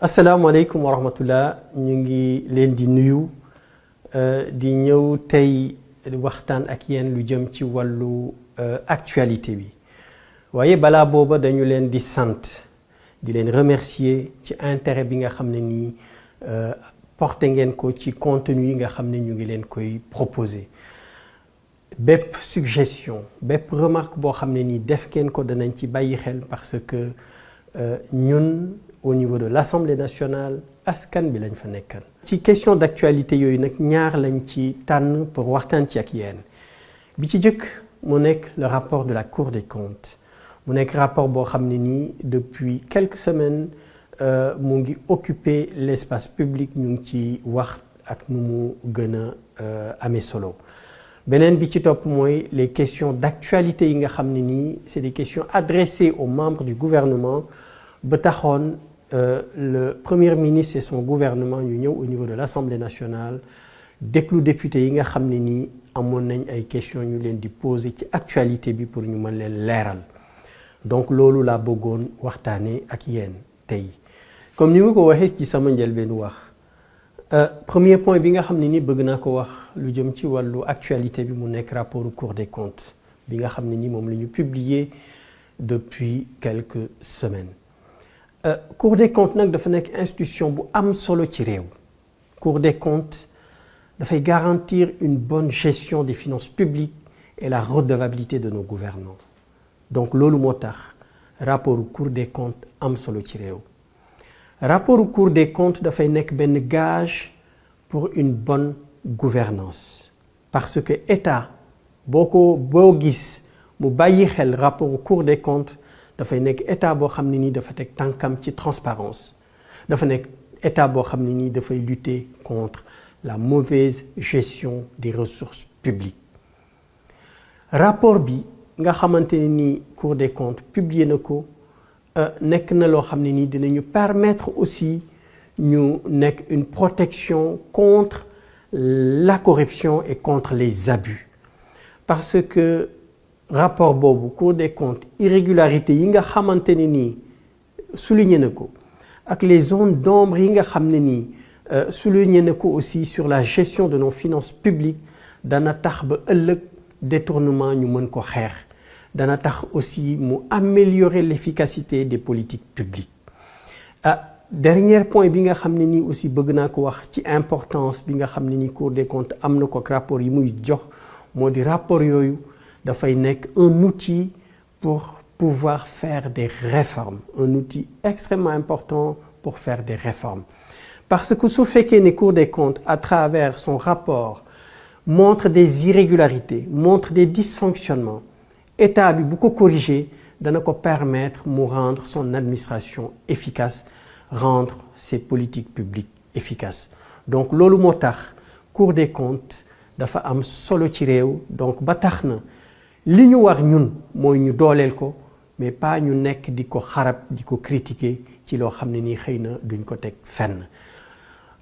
asalaamaaleykum wa rahmatullah ñu ngi leen di nuyu di ñëw tey waxtaan ak yéen lu jëm ci wàllu actualité bi waaye balaa booba dañu leen di sant di leen remercier ci intérêt bi nga xam ne nii porté ngeen ko ci contenu yi nga xam ne ñu ngi leen koy proposer bépp suggestion bépp remarque boo xam ne nii def ngeen ko danañ ci bàyyi xel parce que ñun au niveau de l'Assemblée nationale askan bi lañ fa nekkal. ci question d'actualité yooyu nag ñaar lañ ci tànn pour waxtaan ci ak yéen bi ci jëkk mu nekk le rapport de la Cour des comptes mu nekk rapport boo xam ne nii depuis quelques semaines mu ngi occuper l'espace public ñu ngi ci wax ak nu mu gën a amee solo. beneen bi ci topp mooy les questions d'actualité yi nga xam ne nii c'est des questions adressées aux membres du gouvernement ba taxoon le premier ministre et son gouvernement ñu ñëw au niveau de l'Assemblée nationale déglu député yi nga xam ne nii amoon nañ ay questions ñu leen di poser ci actualité bi pour ñu mën leen leeral donc loolu laa bëggoon waxtaanee ak yéen tey comme ni ma ko waxee ci sama njëlbeen wax premier point bi nga xam ne ni bëgg naa ko wax lu jëm ci wàllu actualité bi mu nekk rapport Cour des comptes bi nga xam ne ni moom la ñu publier depuis quelques semaines. Cour des comptes nag dafa nekk institution bu am solo ci réew. Cour des comptes dafay garantir une bonne gestion des finances publiques et la redevabilité de nos gouvernants donc loolu moo tax rapport Cour des comptes am solo ci réew. rapport Cour des comptes dafay nekk benn gage pour une bonne gouvernance parce que état boo gis mu bàyyi xel rapport Cour des comptes dafay nekk état boo xam ne nii dafa teg tànkam ci transparence dafa nekk état boo xam ne nii dafay lutter contre la mauvaise gestion des ressources publiques. rapport bi nga xamante ne nii Cour des comptes publié na ko nekk na loo xam ne nii dinañu permettre aussi ñu nekk une protection contre la corruption et contre les abus parce que rapport boobu Cour des comptes irrégularité yi nga xamante ne nii souligné na ko ak les zones d'ombre yi nga xam ne nii souligné na ko aussi sur la gestion de nos finances publiques dana tax ba ëllëg détournement ñu mën ko xeex dana tax aussi mu améliorer l'efficacité des politiques publiques. Dernier point bi nga xam ne nii aussi bëgg naa ko wax ci importance bi nga xam ne nii Cour des comptes am na ko ak rapport yi muy jox moo di rapport yooyu dafay nekk un outil pour pouvoir faire des réformes un outil extrêmement important pour faire des réformes parce que su fekkee ne Cour des comptes à travers son rapport montre des irrégularités montre des dysfonctionnements état bi bu ko corriger dana ko permettre mu rendre son administration efficace rendre ses politiques publiques efficaces donc loolu moo tax Cour des comptes dafa am solo ci réew donc ba tax na li ñu war ñun mooy ñu dooleel ko mais pas ñu nekk di ko xarab di ko critiquer ci loo xam ne nii xëy na duñ ko teg fenn.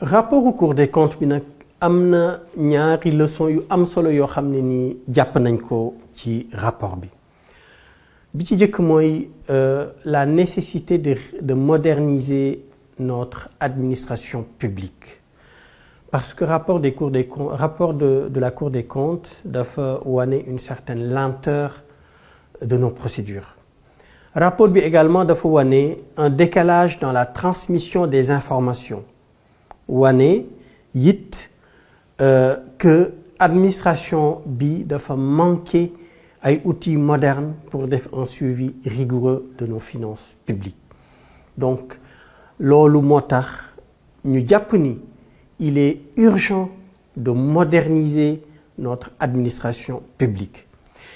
rapport Cour des comptes bi nag am na ñaari leçon yu am solo yoo xam ne nii jàpp nañ ko ci rapport bi ci jëkk mooy la nécessité de moderniser notre administration publique parce que rapport de la Cour des comptes dafa wane une certaine lenteur de nos procédures. rapport bi également dafa wane un décalage dans la transmission des informations wane it que administration bi dafa manquer ay outils modernes pour def un suivi rigoureux de nos finances publiques donc loolu moo tax ñu jàpp ni il est urgent de moderniser notre administration publique.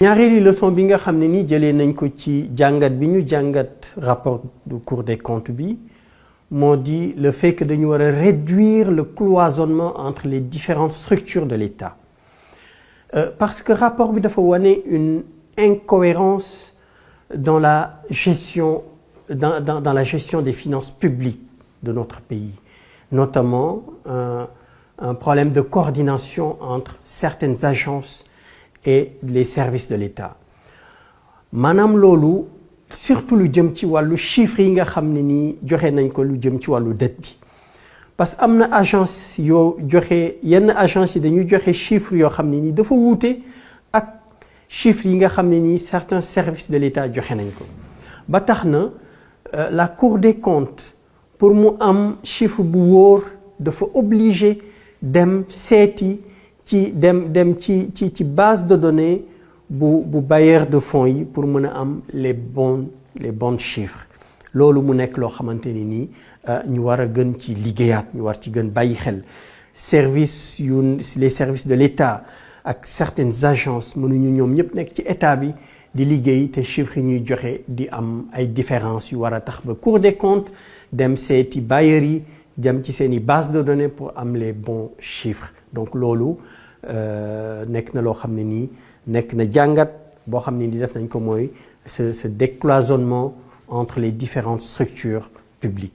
ñaareelu leçon bi nga xam ne ni jëlee nañ ko ci jàngat bi ñu jàngat rapport du Cour des comptes bi moo di le fait que dañu war a réduire le cloisonnement entre les différentes structures de l'État parce que rapport bi dafa wane une incohérence dans la gestion dans la gestion des finances publiques de notre pays notamment un problème de coordination entre certaines agences et les services de l'État maanaam loolu surtout lu jëm ci wàllu chiffres yi nga xam ne nii joxe nañ ko lu jëm ci wàllu dette bi parce que am na agence yoo joxe yenn agence yi dañuy joxe chiffres yoo xam ne nii dafa wuute ak chiffres yi nga xam ne nii certains services de l'État joxe nañ ko ba tax na la Cour des comptes pour mu am chiffre bu wóor dafa obligé dem seeti ci dem ci base de données bu bailleur de fonds yi pour mën a am les bons chiffres loolu mu nekk loo xamante ni nii ñu war a gën ci liggéeyaat ñu war ci gën bàyyi xel les services de l'État ak certaines agences mënuñu ñoom ñëpp nekk ci état bi di liggéey te chiffres yi ñuy joxe di am ay différences yu war a tax ba Cour des comptes dem seeti bailleurs yi dem ci seeni base de données pour am les bons chiffres donc loolu nekk na loo xam ne nii nekk na jàngat boo xam ne ni def nañ ko mooy ce décloisonnement entre les différentes structures publiques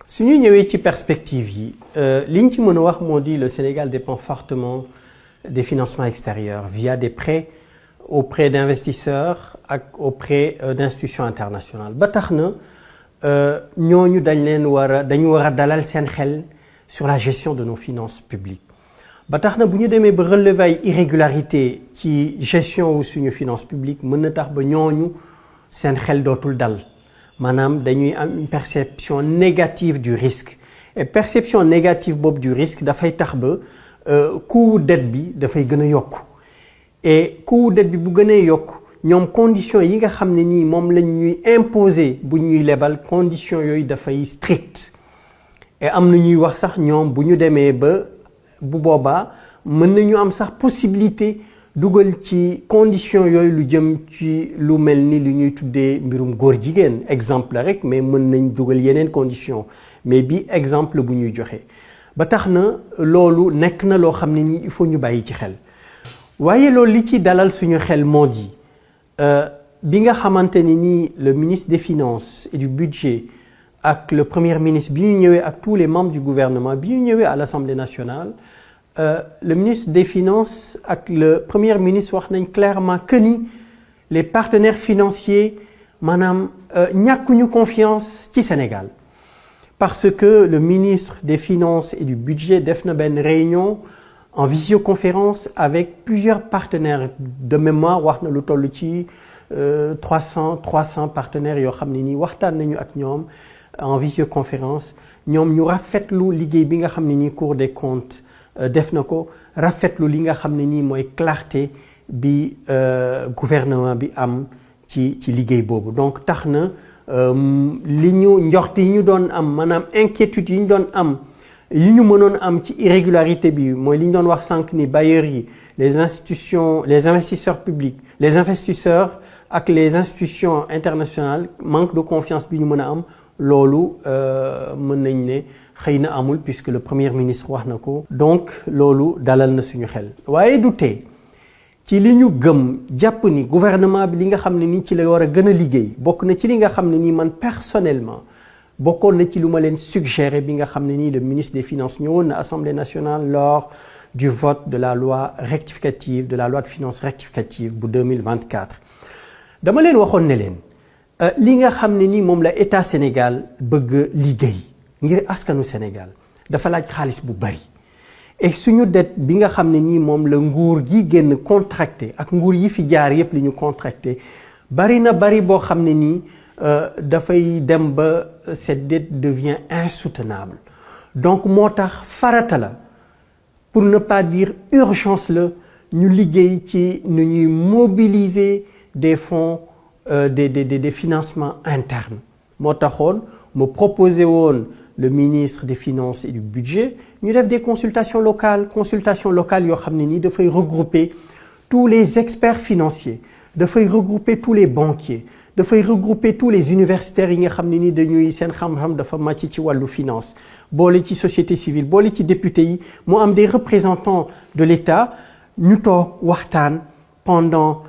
su ñu ñëwee ci perspective yi li ñu ci mën a wax moo di le Sénégal dépend fortement des financements extérieurs via des prêts auprès d'investisseurs ak auprès d'institutions internationales ba tax na ñooñu dañu war a dalal seen xel sur la gestion de nos finances publiques ba tax na bu ñu demee ba relever ay irrégularités ci gestion wu suñu finance publique mën na tax ba ñooñu seen xel dootul dal maanaam dañuy am une perception négative du risque et perception négative boobu du risque dafay tax ba coût dette bi dafay gën a yokku et coût dette bi bu gënee yokku ñoom conditions yi nga xam ne nii moom lañ ñuy imposer bu ñuy lebal conditions yooyu dafay strict et am na ñuy wax sax ñoom bu ñu demee ba bu boobaa mën nañu am sax possibilité dugal ci conditions yooyu lu jëm ci lu mel ni lu ñuy tuddee mbirum góor jigéen exemple rek mais mën nañ dugal yeneen conditions mais bi exemple bu ñuy joxe ba tax na loolu nekk na loo xam ne nii il faut ñu bàyyi ci xel waaye loolu li ci dalal suñu xel moo di bi nga xamante ni nii le ministre des finances et du budget ak le premier ministre bi ñu ñëwee ak tous les membres du gouvernement bi ñu ñëwee à l'Assemblée nationale le ministre des finances ak le premier ministre wax nañ clairement que ni les partenaires financiers maanaam ñàkkuñu confiance ci Sénégal parce que le ministre des finances et du budget def na benn réunion en visioconférence avec plusieurs partenaires de mémoire wax na lu toll ci 300 partenaires yoo xam ne nii waxtaan nañu ak ñoom en visioconférence ñoom ñu rafetlu liggéey bi nga xam ne nii Cour des comptes def na ko rafetlu li nga xam ne nii mooy clarté bi gouvernement bi am ci liggéey boobu donc tax na li ñu njort yi ñu doon am maanaam inquiétude yi ñu doon am yi ñu mënoon am ci irrégularité bi mooy li ñu doon wax sànq ni bailleurs yi les institutions les investisseurs publics les investisseurs ak les institutions internationales manque de confiance bi ñu mën a am loolu mën nañ ne xëy na amul puisque le premier ministre wax na ko donc loolu dalal na suñu xel waaye du tee ci li ñu gëm jàpp ni gouvernement bi li nga xam ne nii ci la war a gën a liggéey bokk na ci li nga xam ne nii man personnellement bokkoon na ci lu ma leen suggéré bi nga xam ne nii le ministre des finances ñëwoon na Assemblée nationale lors du vote de la loi rectificative de la loi de finances rectificative bu 2024 dama leen waxoon ne leen li nga xam ne nii moom la état Sénégal bëgg liggéey ngir askanu Sénégal dafa laaj xaalis bu bari et suñu dette bi nga xam ne nii moom la nguur gi génn contracté ak nguur yi fi jaar yépp li ñu contracté bari na bari boo xam ne nii dafay dem ba cette dette devient insoutenable donc moo tax farata la pour ne pas dire urgence la ñu liggéey ci nu ñuy mobiliser des fonds des financements internes moo taxoon mu proposé woon le ministre des finances et du budget ñu def des consultations locales yoo xam ne nii dafay regrouper tous les experts financiers dafay regrouper tous les banquiers dafay regrouper tous les universitaires yi nga xam ne ni dañuy seen xam-xam dafa màcc ci wàllu finance boole ci société civile boole ci député yi mu am des représentants de l'État ñu toog waxtaan pendant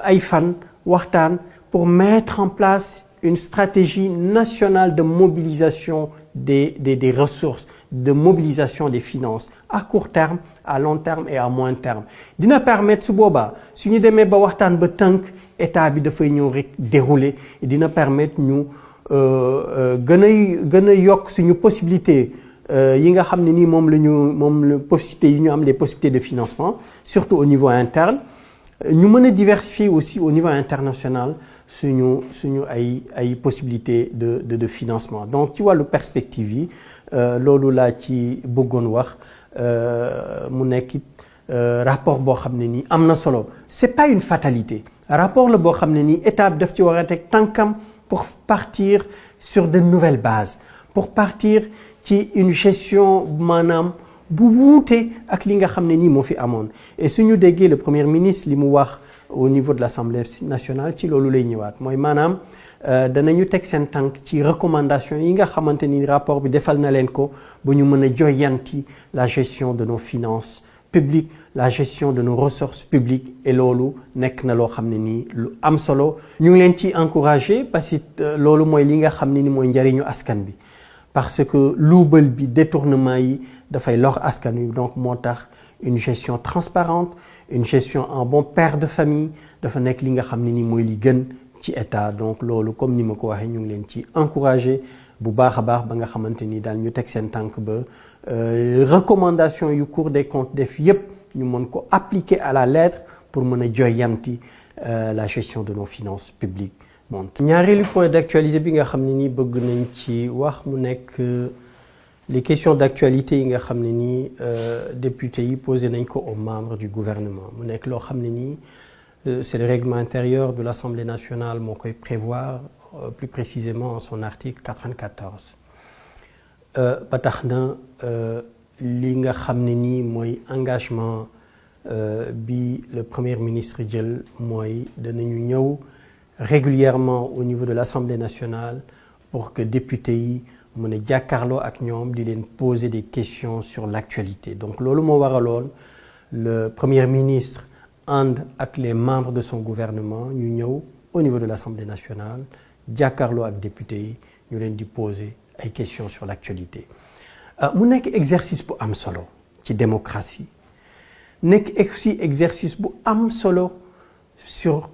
ay fan waxtaan pour mettre en place une stratégie nationale de mobilisation des ressources de mobilisation des finances à court terme à long terme et à moyen terme dina permettre su boobaa suñu demee ba waxtaan ba tënk état bi dafay ñëw rek dérouler dina permettre ñu gën a yokk suñu possibilité yi nga xam ne nii moom la possibilité yi ñu am les possibilités de financement surtout au niveau interne ñu mën a diversifier aussi au niveau international suñu ay possibilités de financement donc ci wàllu perspective yi loolu laa ci bëggoon wax mu nekk rapport boo xam ne nii am na solo c'est pas une fatalité rapport la boo xam ne nii état bi daf ci war a teg tànkam pour partir sur de nouvelles bases pour partir ci une gestion maanaam bu wuute ak li nga xam ne nii moo fi amoon et suñu déggee le premier ministre li mu wax au niveau de l'Assemblée nationale ci loolu lay ñëwaat mooy maanaam danañu teg seen tànk ci recommandation yi nga xamante ni rapport bi defal na leen ko bu ñu mën a joyanti la gestion de nos finances publiques la gestion de nos ressources publiques et loolu nekk na loo xam ne nii lu am solo ñu ngi leen ci encourager parce que loolu mooy li nga xam ne ni mooy njëriñu askan bi parce que luubal bi détournement yi dafay lor askan wi donc moo tax une gestion transparente une gestion en bon père de famille dafa nekk li nga xam ne ni mooy li gën ci état donc loolu comme ni ma ko waxee ñu ngi leen ci encourager bu baax a baax ba nga xamante ni daal ñu teg seen tànk ba recommandation yu Cour des comptes def yépp ñu mën ko appliquer à la lettre pour mën a joyanti la gestion de nos finances publiques bon ñaareelu point d'actualité bi nga xam ne nii bëgg nañ ci wax mu nekk les questions d'actualité yi nga xam ne nii députés yi posé nañ ko aux membres du gouvernement mu nekk loo xam ne nii c'est le règlement intérieur de l'Assemblée nationale moo koy prévoir plus précisément en son article 94 ba tax na li nga xam ne nii mooy engagement bi le premier ministre jël mooy danañu ñëw régulièrement au niveau de l'Assemblée nationale pour que députés yi mën a jàkkaarloo ak ñoom di leen poser des questions sur l'actualité donc loolu moo waraloon le premier ministre ànd ak les membres de son gouvernement ñu ñëw au niveau de l'Assemblée nationale jàkkaarloo ak députés yi ñu leen di poser ay questions sur l'actualité mu nekk exercice bu am solo ci démocratie nekk aussi exercice bu am solo sur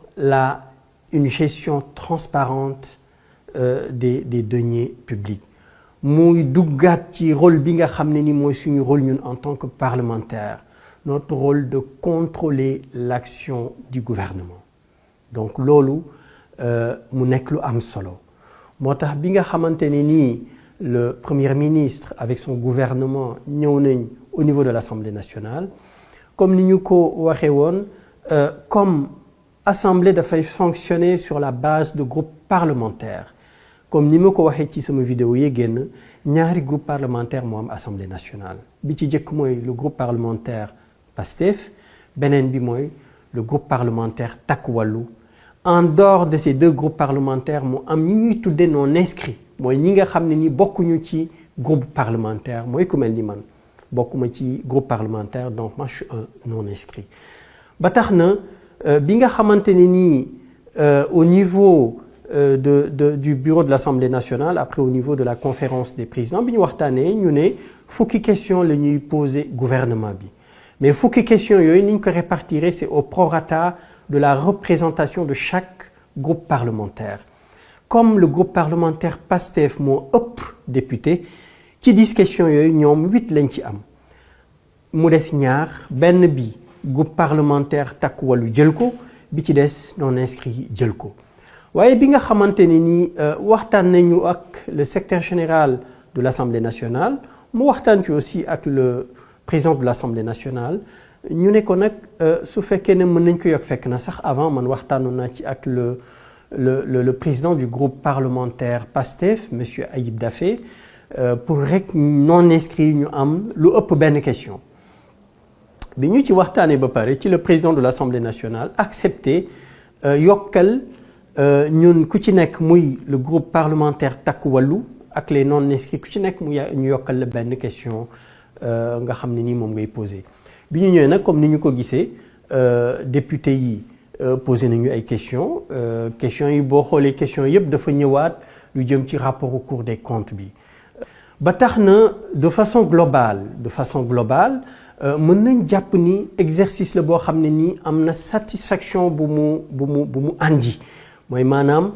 une gestion transparente des deniers publics muy duggaat ci rôle bi nga xam ne ni mooy suñu rôle ñun en tant que parlementaire notre rôle de contrôler l'action du gouvernement donc loolu mu nekk lu am solo moo tax bi nga xamante ne nii le premier ministre avec son gouvernement ñëw nañ au niveau de l'Assemblée nationale comme ni ñu ko waxee woon comme Assemblée dafay fonctionner sur la base de groupes parlementaires comme ni ma ko waxee ci sama vidéo yi génn ñaari groupe parlementaire moo am Assemblée nationale bi ci jëkk mooy le groupe parlementaire PASTEF beneen bi mooy le groupe parlementaire Takku Wallu en dehors de ces deux groupes parlementaires mu am ñi ñuy tuddee non inscrits mooy ñi nga xam ne ni bokkuñu ci groupe parlementaire mooy ku mel ni man bokkuma ci groupe parlementaire donc moi je suis un non inscrit ba tax na bi nga xamante ne nii au niveau du bureau de l'Assemblée nationale après au niveau de la conférence des présidents bi ñu waxtaanee ñu ne fukki question la ñuy poser gouvernement bi mais fukki question yooyu ni ñu ko répartir c'est au prorata de la représentation de chaque groupe parlementaire comme le groupe parlementaire PASTEF moo ëpp député ci 10 questions yooyu ñoom 8 lañ ci am mu des ñaar benn bi groupe parlementaire Takku Wallu jël ko bi ci des non inscrit jël ko waaye bi nga xamante ne ni waxtaan nañu ak le secrétaire général de l'Assemblée nationale mu waxtaan ci aussi ak le président de l'Assemblée nationale ñu ne ko nag su fekkee ne mën nañ ko yokk fekk na sax avant man waxtaanu naa ci ak le président du groupe parlementaire PASTEF monsieur Ayib Daffé pour rek non inscrit ñu am lu ëpp benn question bi ñu ci waxtaanee ba pare ci le président de l'Assemblée nationale accepté yokkal ñun ku ci nekk muy le groupe parlementaire Takku Wallu ak les non inscrits ku ci nekk mu ñu yokkal la benn question nga xam ne nii moom ngay poser bi ñu ñëwee nag comme ni ñu ko gisee député yi posé nañu ay questions questions yi boo xoolee questions yëpp dafa ñëwaat lu jëm ci rapport au Cour des comptes bi ba tax na de façon globale mën nañ jàpp ni exercice la boo xam ne nii am na satisfaction bu mu andi mooy maanaam